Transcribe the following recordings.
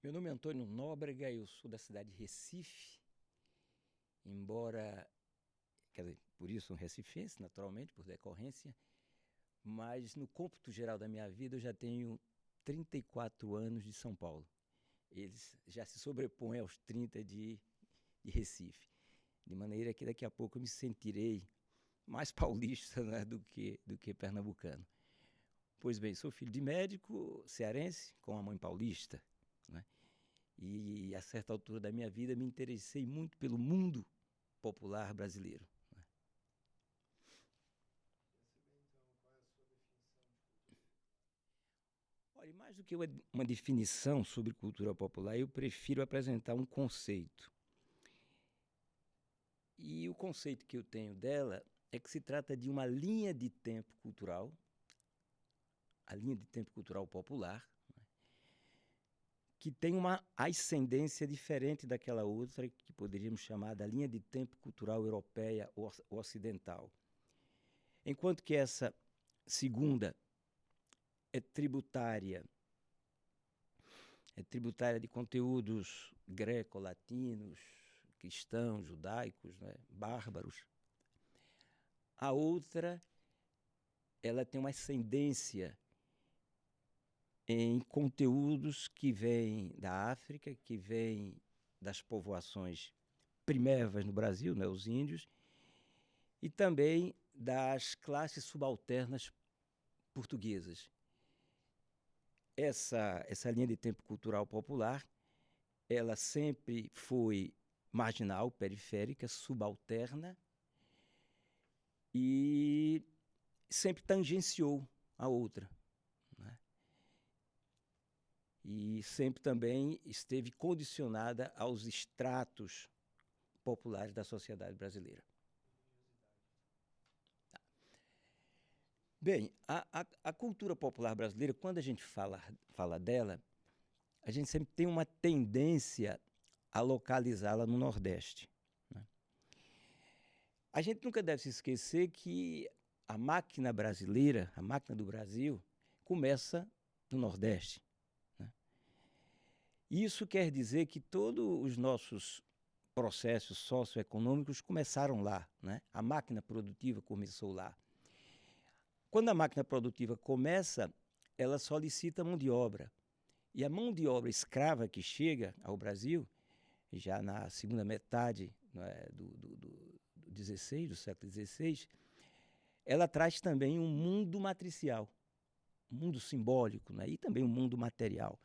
Meu nome é Antônio Nóbrega, eu sou da cidade de Recife, embora, quer dizer, por isso um recifense, naturalmente, por decorrência, mas no cômputo geral da minha vida eu já tenho 34 anos de São Paulo. Eles já se sobrepõem aos 30 de Recife, de maneira que daqui a pouco eu me sentirei mais paulista, né, do que pernambucano. Pois bem, sou filho de médico cearense com a mãe paulista, né? E a certa altura da minha vida me interessei muito pelo mundo popular brasileiro, né? Olha, mais do que uma definição sobre cultura popular, eu prefiro apresentar um conceito. E o conceito que eu tenho dela é que se trata de uma linha de tempo cultural, a linha de tempo cultural popular, que tem uma ascendência diferente daquela outra que poderíamos chamar da linha de tempo cultural europeia ou ocidental. Enquanto que essa segunda é tributária de conteúdos greco-latinos, cristãos, judaicos, né, bárbaros. A outra, ela tem uma ascendência em conteúdos que vêm da África, que vêm das povoações primevas no Brasil, né, os índios, e também das classes subalternas portuguesas. Essa linha de tempo cultural popular, ela sempre foi marginal, periférica, subalterna e sempre tangenciou a outra, né? E sempre também esteve condicionada aos estratos populares da sociedade brasileira. Bem, a cultura popular brasileira, quando a gente fala dela, a gente sempre tem uma tendência a localizá-la no Nordeste, né? A gente nunca deve se esquecer que a máquina brasileira, a máquina do Brasil, começa no Nordeste, né? Isso quer dizer que todos os nossos processos socioeconômicos começaram lá, né? A máquina produtiva começou lá. Quando a máquina produtiva começa, ela solicita mão de obra. E a mão de obra escrava que chega ao Brasil, já na segunda metade, né, do 16, do século XVI, ela traz também um mundo matricial, um mundo simbólico, né, e também um mundo material.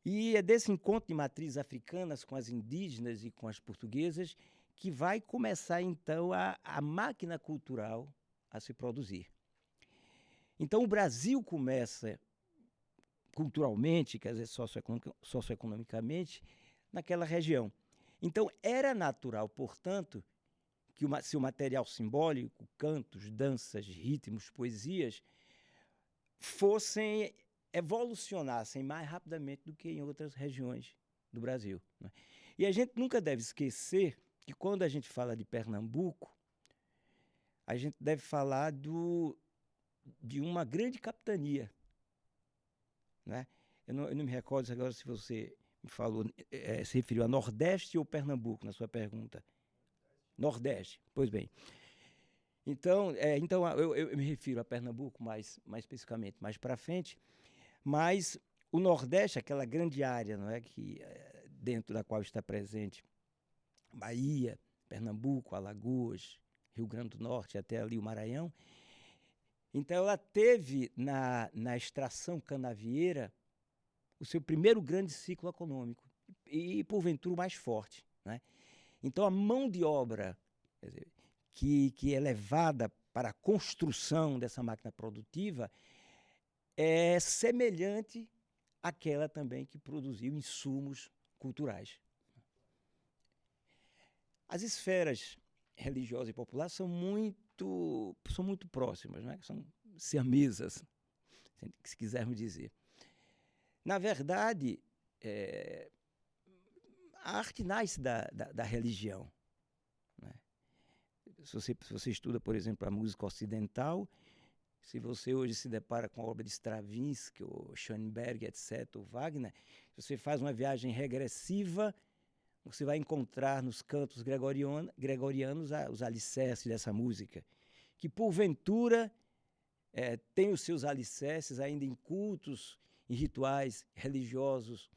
E é desse encontro de matrizes africanas com as indígenas e com as portuguesas que vai começar, então, a máquina cultural a se produzir. Então, o Brasil começa culturalmente, quer dizer, socioeconomicamente, naquela região. Então, era natural, portanto, que se o material simbólico, cantos, danças, ritmos, poesias, evolucionassem mais rapidamente do que em outras regiões do Brasil, né? E a gente nunca deve esquecer que quando a gente fala de Pernambuco, a gente deve falar de uma grande capitania, né? Eu não me recordo agora se você me falou, se referiu a Nordeste ou Pernambuco na sua pergunta. Nordeste, pois bem. Então eu me refiro a Pernambuco mais especificamente, mais para frente, mas o Nordeste, aquela grande área, não é, dentro da qual está presente Bahia, Pernambuco, Alagoas, Rio Grande do Norte, até ali o Maranhão. Então ela teve na extração canavieira o seu primeiro grande ciclo econômico e porventura o mais forte, né? Então a mão de obra, quer dizer, que é levada para a construção dessa máquina produtiva é semelhante àquela também que produziu insumos culturais. As esferas religiosas e populares são muito próximas, né? São siamesas, se quisermos dizer. Na verdade, a arte nasce da religião, né? Se você estuda, por exemplo, a música ocidental, Se você hoje se depara com a obra de Stravinsky, ou Schoenberg, etc., ou Wagner, você faz uma viagem regressiva, você vai encontrar nos cantos gregorianos os alicerces dessa música, que porventura tem os seus alicerces ainda em cultos, em rituais religiosos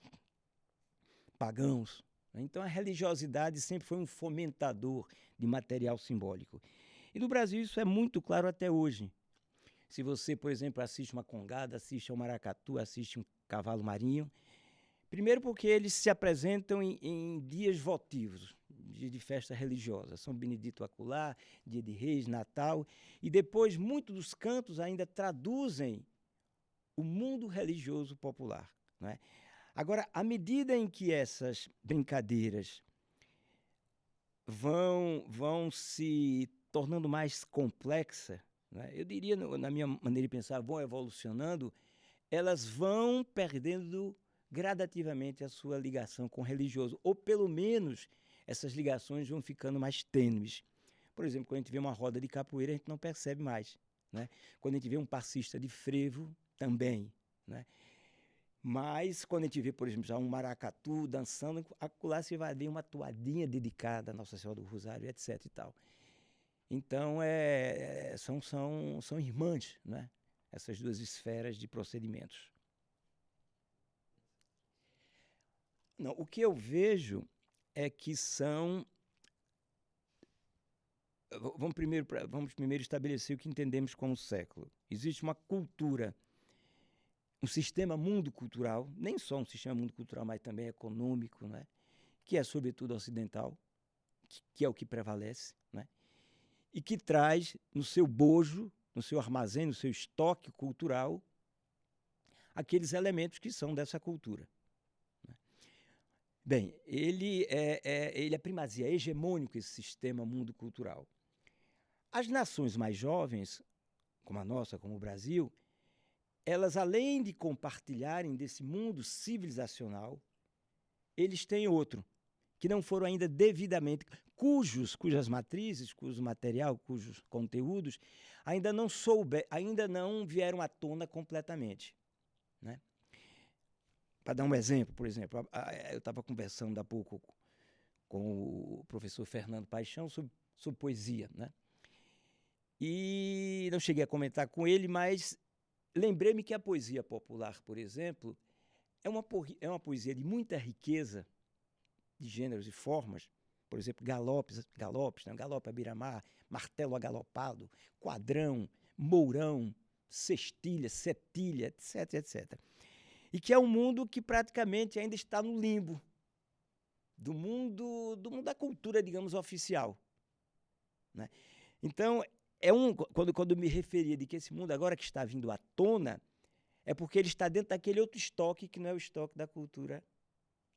pagãos. Então a religiosidade sempre foi um fomentador de material simbólico. E no Brasil isso é muito claro até hoje. Se você, por exemplo, assiste uma congada, assiste ao maracatu, assiste um cavalo marinho, primeiro porque eles se apresentam em dias votivos, dias de festa religiosa, São Benedito Acular, Dia de Reis, Natal, e depois muitos dos cantos ainda traduzem o mundo religioso popular, não é? Agora, à medida em que essas brincadeiras vão se tornando mais complexas, né? Eu diria, na minha maneira de pensar, vão evolucionando, elas vão perdendo gradativamente a sua ligação com o religioso, ou pelo menos essas ligações vão ficando mais tênues. Por exemplo, quando a gente vê uma roda de capoeira, a gente não percebe mais, né? Quando a gente vê um passista de frevo, também, né? Mas, quando a gente vê, por exemplo, já um maracatu dançando, acolá você vai ver uma toadinha dedicada a Nossa Senhora do Rosário, etc. e tal. Então, são irmãs, né? Essas duas esferas de procedimentos. Não, o que eu vejo é que são... Vamos primeiro estabelecer o que entendemos como século. Existe uma cultura, um sistema mundo cultural, nem só um sistema mundo cultural, mas também econômico, né? Que é sobretudo ocidental, que é o que prevalece, né? E que traz no seu bojo, no seu armazém, no seu estoque cultural, aqueles elementos que são dessa cultura, né? Bem, ele é primazia, é hegemônico esse sistema mundo cultural. As nações mais jovens, como a nossa, como o Brasil, elas, além de compartilharem desse mundo civilizacional, eles têm outro, que não foram ainda devidamente, cujas matrizes, cujo material, cujos conteúdos ainda não vieram à tona completamente, né? Para dar um exemplo, por exemplo, eu estava conversando há pouco com o professor Fernando Paixão sobre poesia, né? E não cheguei a comentar com ele, mas lembrei-me que a poesia popular, por exemplo, é uma poesia de muita riqueza de gêneros e formas. Por exemplo, galopes, né? Galope à beira-mar, martelo agalopado, quadrão, mourão, sextilha, setilha, etc, etc. E que é um mundo que praticamente ainda está no limbo do mundo da cultura, digamos, oficial, né? Então, quando me referia de que esse mundo agora que está vindo à tona, é porque ele está dentro daquele outro estoque que não é o estoque da cultura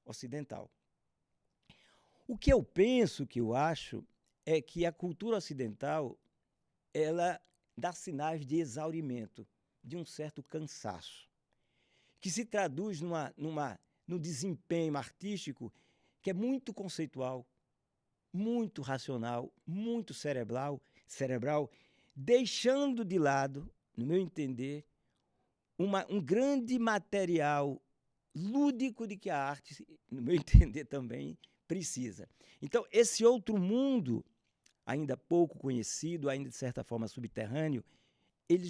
ocidental. O que eu penso, que eu acho, é que a cultura ocidental, ela dá sinais de exaurimento, de um certo cansaço, que se traduz num desempenho artístico que é muito conceitual, muito racional, muito cerebral, deixando de lado, no meu entender, um grande material lúdico de que a arte, no meu entender também, precisa. Então, esse outro mundo, ainda pouco conhecido, ainda de certa forma subterrâneo, ele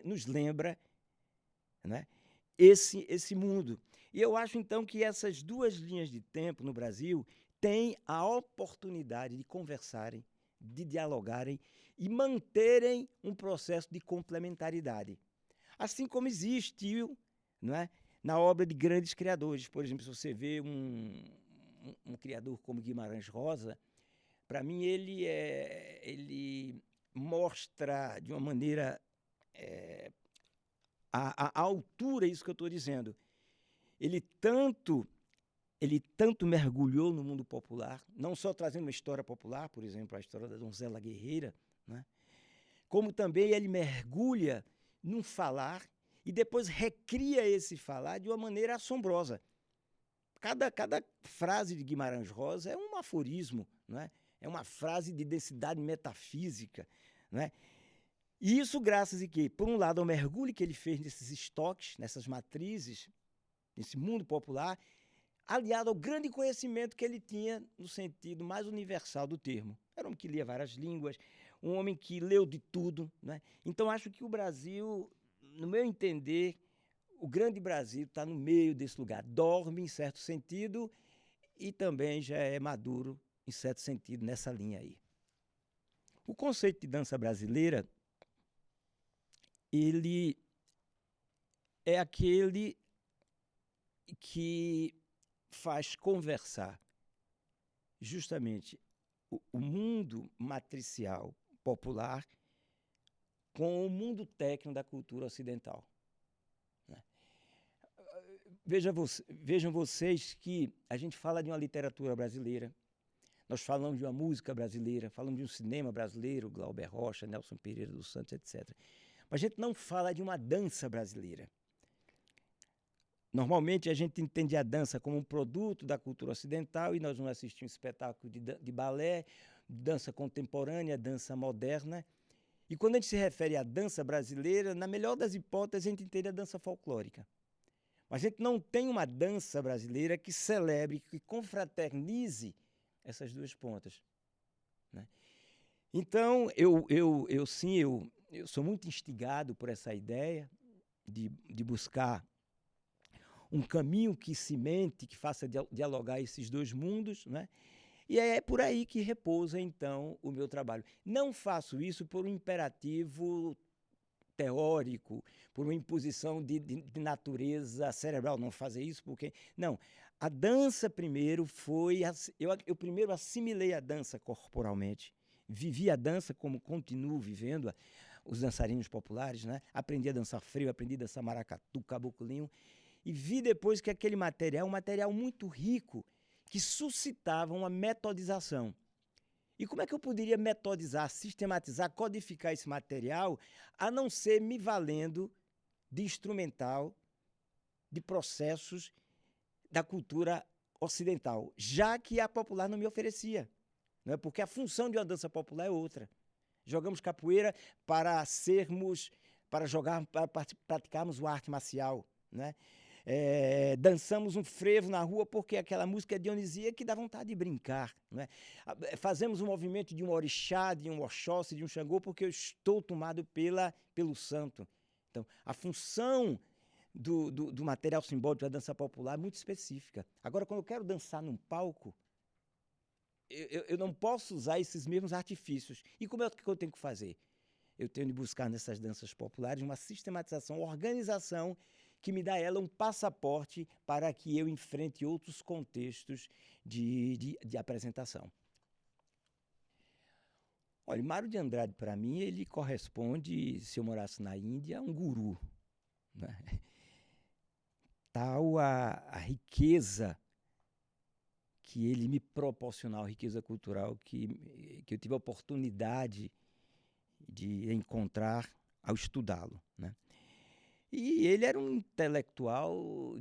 nos lembra, né, esse mundo. E eu acho, então, que essas duas linhas de tempo no Brasil têm a oportunidade de conversarem, de dialogarem e manterem um processo de complementaridade. Assim como existiu, não é, na obra de grandes criadores. Por exemplo, se você vê um criador como Guimarães Rosa, para mim ele mostra de uma maneira a altura, isso que eu estou dizendo. Ele tanto mergulhou no mundo popular, não só trazendo uma história popular, por exemplo, a história da donzela guerreira, né? Como também ele mergulha num falar e depois recria esse falar de uma maneira assombrosa. Cada frase de Guimarães Rosa é um aforismo, não é? É uma frase de densidade metafísica, não é? E isso graças a quê? Por um lado, ao mergulho que ele fez nesses estoques, nessas matrizes, nesse mundo popular, aliado ao grande conhecimento que ele tinha no sentido mais universal do termo. Era um homem que lia várias línguas, um homem que leu de tudo, né? Então, acho que o Brasil, no meu entender, o grande Brasil está no meio desse lugar. Dorme, em certo sentido, e também já é maduro, em certo sentido, nessa linha aí. O conceito de dança brasileira, ele é aquele que faz conversar justamente o mundo matricial popular com o mundo técnico da cultura ocidental. Né? Vejam vocês que a gente fala de uma literatura brasileira, nós falamos de uma música brasileira, falamos de um cinema brasileiro, Glauber Rocha, Nelson Pereira dos Santos, etc. Mas a gente não fala de uma dança brasileira. Normalmente a gente entende a dança como um produto da cultura ocidental e nós vamos assistir um espetáculo de balé, dança contemporânea, dança moderna. E quando a gente se refere à dança brasileira, na melhor das hipóteses, a gente entende a dança folclórica. Mas a gente não tem uma dança brasileira que celebre, que confraternize essas duas pontas. Né? Então, eu sou muito instigado por essa ideia de buscar um caminho que cimente, que faça dialogar esses dois mundos, né? E é por aí que repousa, então, o meu trabalho. Não faço isso por um imperativo teórico, por uma imposição de natureza cerebral. Não fazer isso porque... Não. A dança primeiro foi... Eu primeiro assimilei a dança corporalmente. Vivi a dança como continuo vivendo os dançarinos populares, né? Aprendi a dançar freio, aprendi a dançar maracatu, caboclinho. E vi depois que aquele material, um material muito rico, que suscitava uma metodização. E como é que eu poderia metodizar, sistematizar, codificar esse material, a não ser me valendo de instrumental, de processos da cultura ocidental, já que a popular não me oferecia. Não é? Porque a função de uma dança popular é outra. Jogamos capoeira para praticarmos uma arte marcial, né? Dançamos um frevo na rua porque aquela música é dionisíaca que dá vontade de brincar. Né? Fazemos um movimento de um orixá, de um oxóssi, de um xangô, porque eu estou tomado pelo santo. Então, a função do material simbólico da dança popular é muito específica. Agora, quando eu quero dançar num palco, eu não posso usar esses mesmos artifícios. E como é que eu tenho que fazer? Eu tenho de buscar nessas danças populares uma sistematização, organização que me dá ela um passaporte para que eu enfrente outros contextos de apresentação. Olha, Mário de Andrade, para mim, ele corresponde, se eu morasse na Índia, a um guru. Né? Tal a riqueza que ele me proporcionou, a riqueza cultural que eu tive a oportunidade de encontrar ao estudá-lo. Né? E ele era um intelectual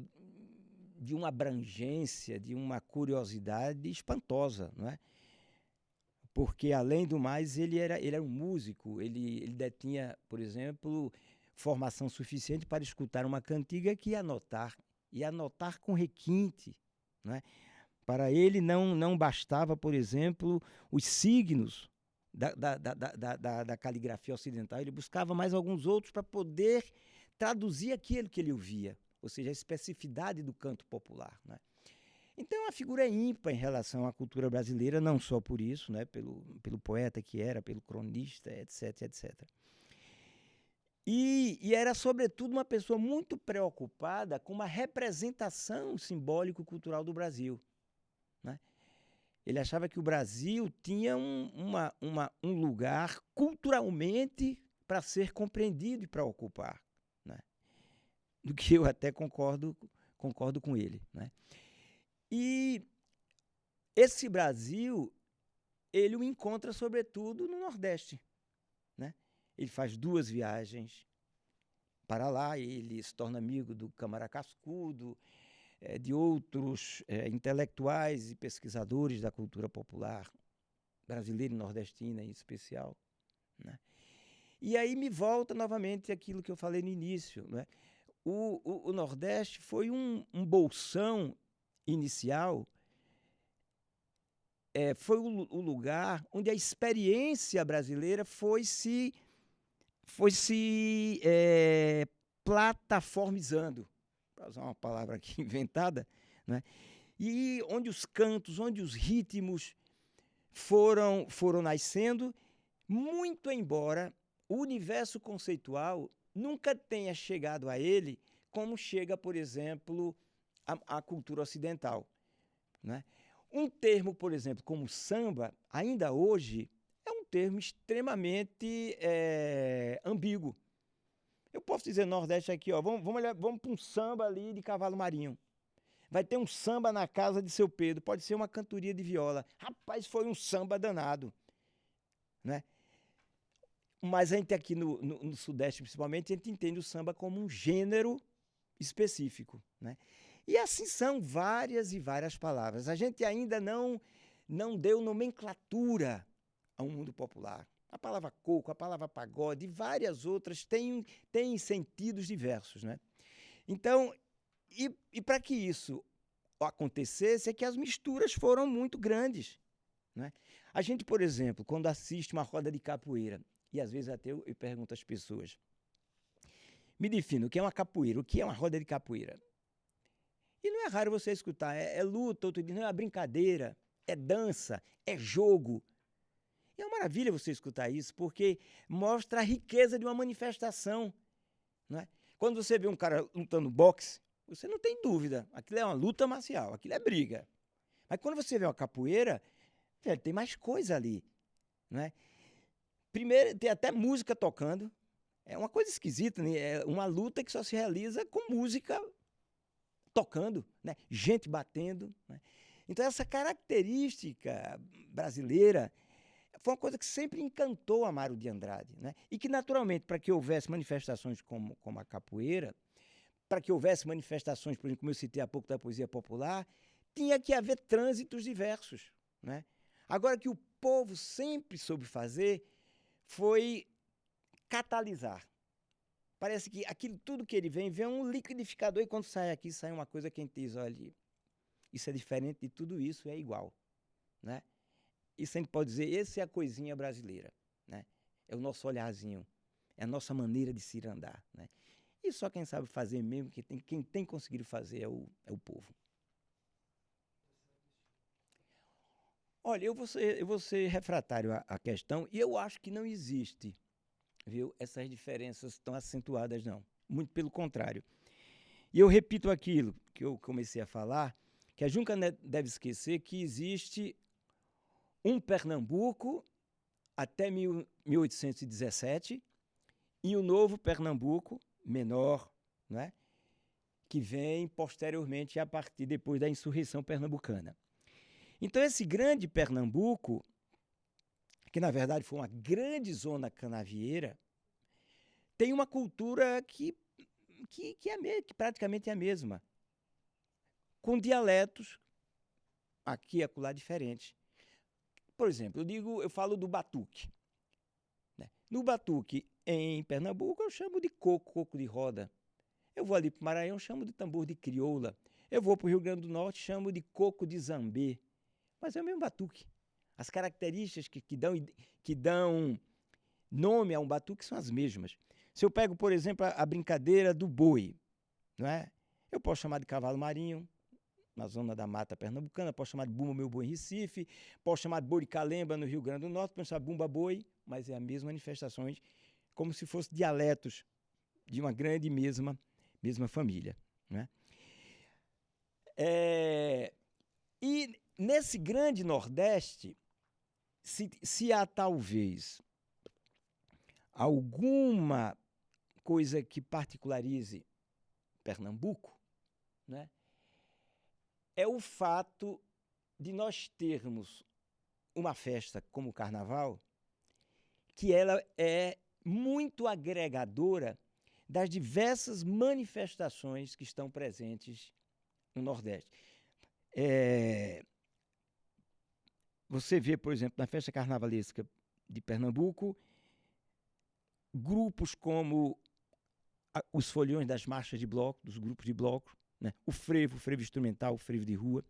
de uma abrangência, de uma curiosidade espantosa, não é? Porque, além do mais, ele era um músico, ele detinha, por exemplo, formação suficiente para escutar uma cantiga e anotar com requinte. Não é? Para ele não bastava, por exemplo, os signos da caligrafia ocidental, ele buscava mais alguns outros para poder traduzir aquilo que ele ouvia, ou seja, a especificidade do canto popular. Né? Então, é uma figura ímpar em relação à cultura brasileira, não só por isso, né, pelo poeta que era, pelo cronista, etc, etc. E era, sobretudo, uma pessoa muito preocupada com uma representação simbólico-cultural do Brasil. Né? Ele achava que o Brasil tinha um lugar culturalmente para ser compreendido e para ocupar. Né? Do que eu até concordo com ele. Né? E esse Brasil, ele o encontra sobretudo no Nordeste. Né? Ele faz 2 viagens para lá, ele se torna amigo do Câmara Cascudo, de outros intelectuais e pesquisadores da cultura popular brasileira e nordestina em especial. Né? E aí me volta novamente aquilo que eu falei no início, né? O Nordeste foi um bolsão inicial, foi o lugar onde a experiência brasileira foi se plataformizando, para usar uma palavra aqui inventada, né? E onde os cantos, onde os ritmos foram nascendo, muito embora o universo conceitual nunca tenha chegado a ele como chega, por exemplo, a cultura ocidental, né? Um termo, por exemplo, como samba, ainda hoje, é um termo extremamente ambíguo. Eu posso dizer Nordeste aqui, ó, vamos para um samba ali de Cavalo Marinho. Vai ter um samba na casa de seu Pedro, pode ser uma cantoria de viola. Rapaz, foi um samba danado, né? Mas a gente aqui no Sudeste, principalmente, a gente entende o samba como um gênero específico, né? E assim são várias e várias palavras. A gente ainda não deu nomenclatura ao mundo popular. A palavra coco, a palavra pagode e várias outras têm sentidos diversos, né? Então, e para que isso acontecesse, é que as misturas foram muito grandes, né? A gente, por exemplo, quando assiste uma roda de capoeira, e às vezes até eu pergunto às pessoas, me defina o que é uma capoeira, o que é uma roda de capoeira? E não é raro você escutar, é luta, outro dia, não, é brincadeira, é dança, é jogo. E é uma maravilha você escutar isso, porque mostra a riqueza de uma manifestação, não é? Quando você vê um cara lutando boxe, você não tem dúvida, aquilo é uma luta marcial, aquilo é briga. Mas quando você vê uma capoeira, velho, tem mais coisa ali, não é? Primeiro, tem até música tocando, é uma coisa esquisita, né? É uma luta que só se realiza com música tocando, né? Gente batendo, né? Então essa característica brasileira foi uma coisa que sempre encantou Amaro de Andrade, né? E que naturalmente, para que houvesse manifestações como a capoeira, para que houvesse manifestações, por exemplo, como eu citei há pouco, da poesia popular, tinha que haver trânsitos diversos, né? Agora, que o povo sempre soube fazer foi catalisar. Parece que aquilo tudo que ele vem um liquidificador, e quando sai aqui, sai uma coisa que a gente diz, olha, isso é diferente de tudo isso, é igual, né? Isso a gente pode dizer, essa é a coisinha brasileira, né? É o nosso olharzinho, é a nossa maneira de se andar, né? E só quem sabe fazer mesmo, quem tem conseguido fazer é o povo. Olha, eu vou ser refratário à questão, e eu acho que não existe, viu, essas diferenças tão acentuadas, não. Muito pelo contrário. E eu repito aquilo que eu comecei a falar, que a gente nunca deve esquecer que existe um Pernambuco até 1817 e o novo Pernambuco, menor, né, que vem posteriormente a partir depois da insurreição pernambucana. Então esse grande Pernambuco, que na verdade foi uma grande zona canavieira, tem uma cultura que praticamente é a mesma, com dialetos aqui e acolá diferentes. Por exemplo, eu falo do batuque, né? No batuque, em Pernambuco, eu chamo de coco de roda. Eu vou ali para o Maranhão, chamo de tambor de crioula. Eu vou para o Rio Grande do Norte, chamo de coco de zambê. Mas é o mesmo batuque. As características que dão nome a um batuque são as mesmas. Se eu pego, por exemplo, a brincadeira do boi, não é? Eu posso chamar de cavalo marinho, na zona da mata pernambucana, posso chamar de bumba meu boi em Recife, posso chamar de boi de calemba no Rio Grande do Norte, posso chamar de bumba boi, mas é a mesma manifestações, como se fossem dialetos de uma grande e mesma família, né? E nesse grande Nordeste, se há talvez alguma coisa que particularize Pernambuco, né, é o fato de nós termos uma festa como o Carnaval, que ela é muito agregadora das diversas manifestações que estão presentes no Nordeste. Você vê, por exemplo, na festa carnavalesca de Pernambuco, grupos como os foliões das marchas de bloco, dos grupos de bloco, né? O frevo instrumental, o frevo de rua.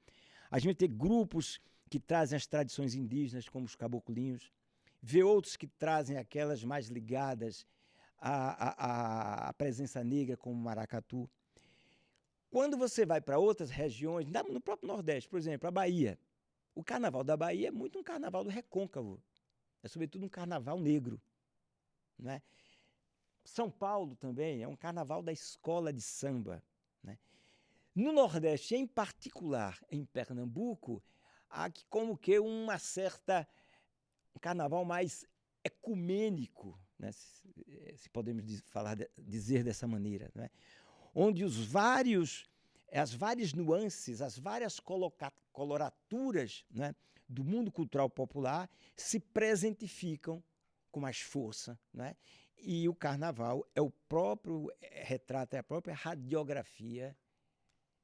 A gente tem grupos que trazem as tradições indígenas, como os caboclinhos, vê outros que trazem aquelas mais ligadas à presença negra, como o maracatu. Quando você vai para outras regiões, no próprio Nordeste, por exemplo, a Bahia, o carnaval da Bahia é muito um carnaval do recôncavo, é sobretudo um carnaval negro, né? São Paulo também é um carnaval da escola de samba, né? No Nordeste, em particular, em Pernambuco, há como que um carnaval mais ecumênico, né? Se podemos dizer dessa maneira, né? Onde as várias nuances, as várias coloraturas, né, do mundo cultural popular se presentificam com mais força, né? E o carnaval é o próprio retrato, é a própria radiografia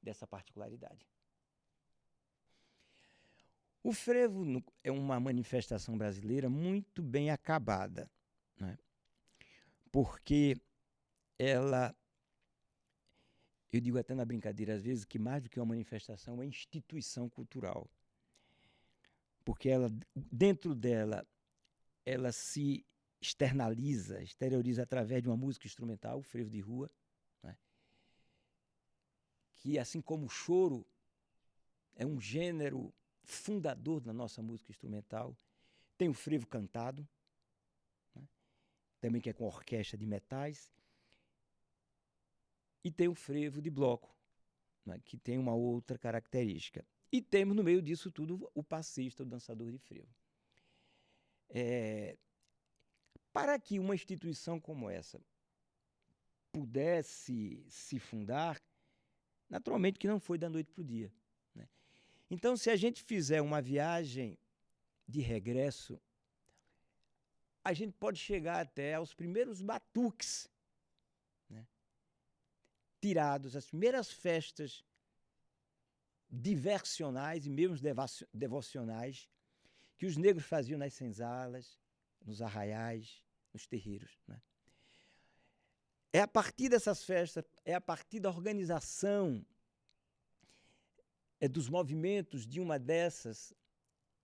dessa particularidade. O frevo é uma manifestação brasileira muito bem acabada, né? Porque ela, eu digo até na brincadeira às vezes, que mais do que uma manifestação é uma instituição cultural. Porque ela, dentro dela, ela se exterioriza através de uma música instrumental, o frevo de rua, né? Que, assim como o choro é um gênero fundador da nossa música instrumental, tem o frevo cantado, né? Também que é com orquestra de metais, e tem o frevo de bloco, né? Que tem uma outra característica. E temos no meio disso tudo o passista, o dançador de frevo. Para que uma instituição como essa pudesse se fundar, naturalmente que não foi da noite para o dia, né? Então, se a gente fizer uma viagem de regresso, a gente pode chegar até aos primeiros batuques, né, tirados, as primeiras festas diversionais e mesmo devocionais que os negros faziam nas senzalas, nos arraiais, nos terreiros, né? É a partir dessas festas, é a partir da organização dos movimentos de uma dessas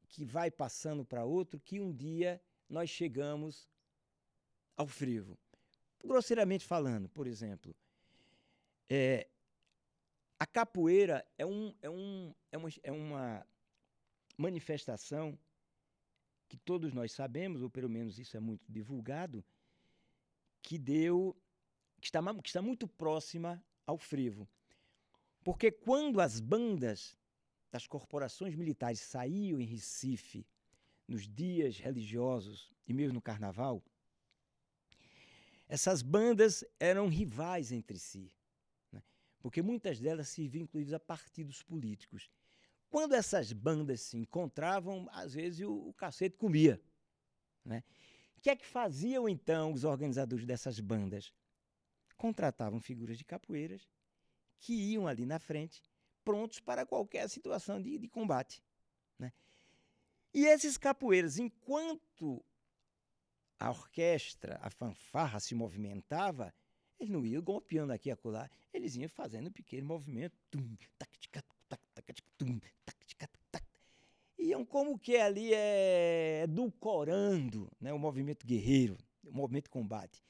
que vai passando para outro, que um dia nós chegamos ao frevo. Grosseiramente falando, por exemplo, a capoeira é uma manifestação que todos nós sabemos, ou pelo menos isso é muito divulgado, que está muito próxima ao frevo. Porque quando as bandas das corporações militares saíam em Recife nos dias religiosos e mesmo no carnaval, essas bandas eram rivais entre si, né? Porque muitas delas serviam inclusive a partidos políticos. Quando essas bandas se encontravam, às vezes o cacete comia, né? O que é que faziam então os organizadores dessas bandas? Contratavam figuras de capoeiras que iam ali na frente, prontos para qualquer situação de combate, né? E esses capoeiras, enquanto a orquestra, a fanfarra se movimentava, eles não iam golpeando aqui e acolá, eles iam fazendo um pequeno movimento. Iam como que ali edulcorando, né, o movimento guerreiro, o movimento de combate.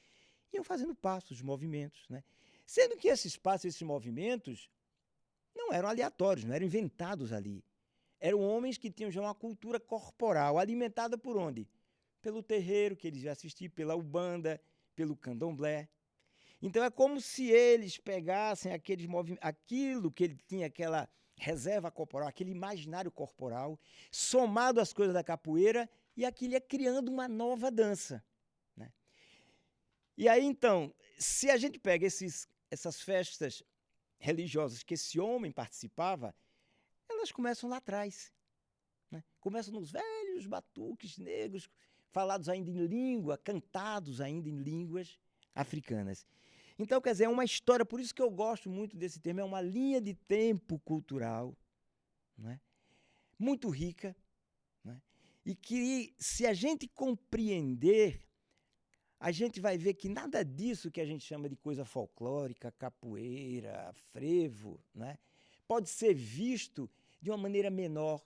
Iam fazendo passos, movimentos, né? Sendo que esses passos, esses movimentos, não eram aleatórios, não eram inventados ali. Eram homens que tinham já uma cultura corporal, alimentada por onde? Pelo terreiro que eles já assistiam, pela Ubanda, pelo Candomblé. Então é como se eles pegassem aquilo que ele tinha, aquela reserva corporal, aquele imaginário corporal, somado às coisas da capoeira, e aquilo ia criando uma nova dança, né? E aí, então, se a gente pega essas festas religiosas que esse homem participava, elas começam lá atrás, né? Começam nos velhos batuques negros, falados ainda em língua, cantados ainda em línguas africanas. Então, quer dizer, é uma história, por isso que eu gosto muito desse termo, é uma linha de tempo cultural, né, muito rica, né, e que, se a gente compreender a gente vai ver que nada disso que a gente chama de coisa folclórica, capoeira, frevo, né, pode ser visto de uma maneira menor,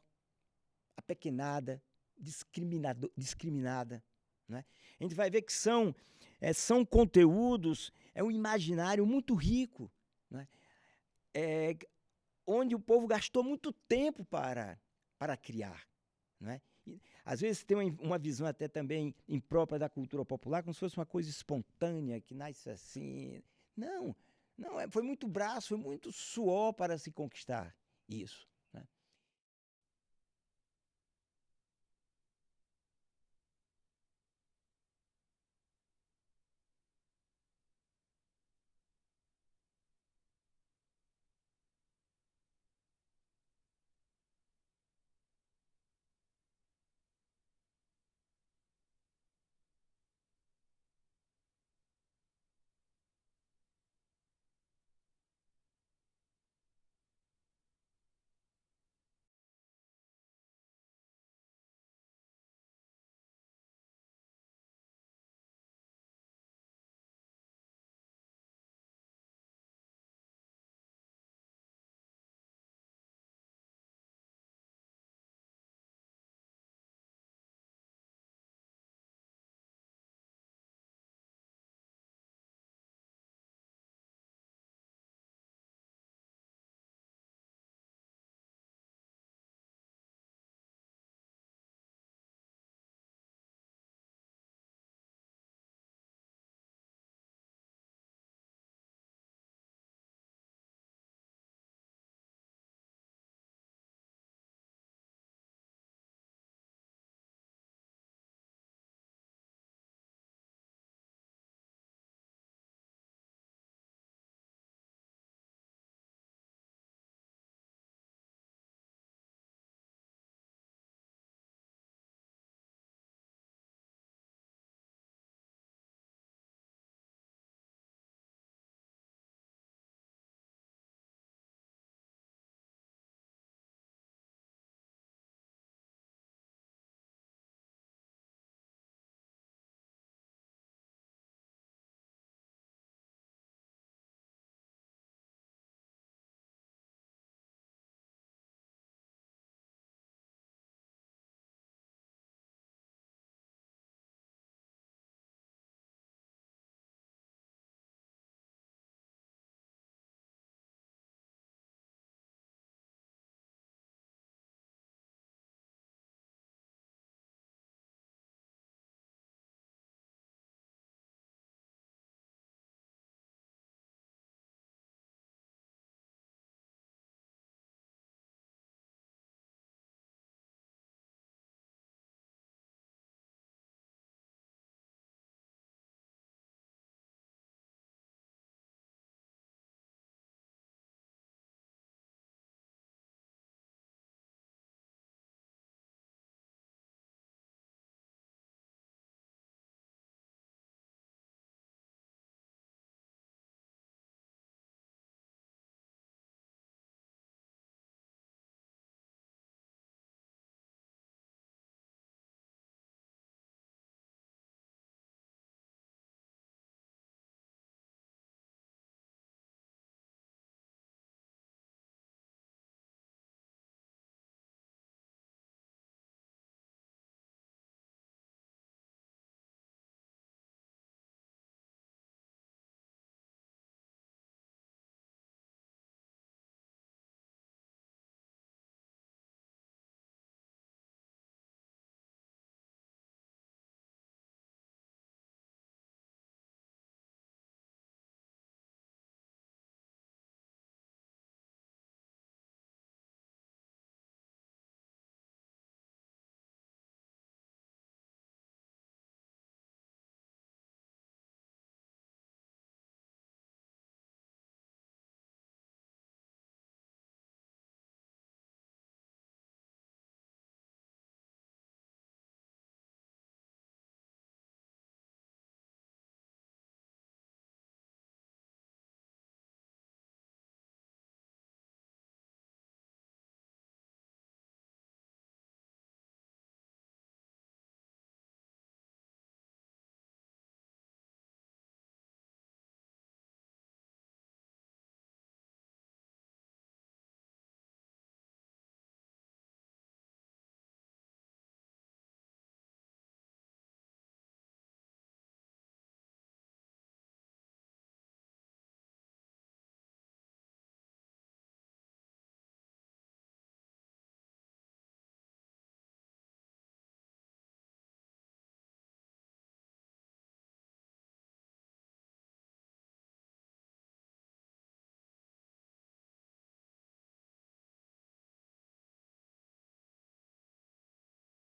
apequenada, discriminada. Né? A gente vai ver que são conteúdos, um imaginário muito rico, né? Onde o povo gastou muito tempo para criar. Né? E, às vezes tem uma visão até também imprópria da cultura popular, como se fosse uma coisa espontânea, que nasce assim. Não, foi muito braço, foi muito suor para se conquistar isso.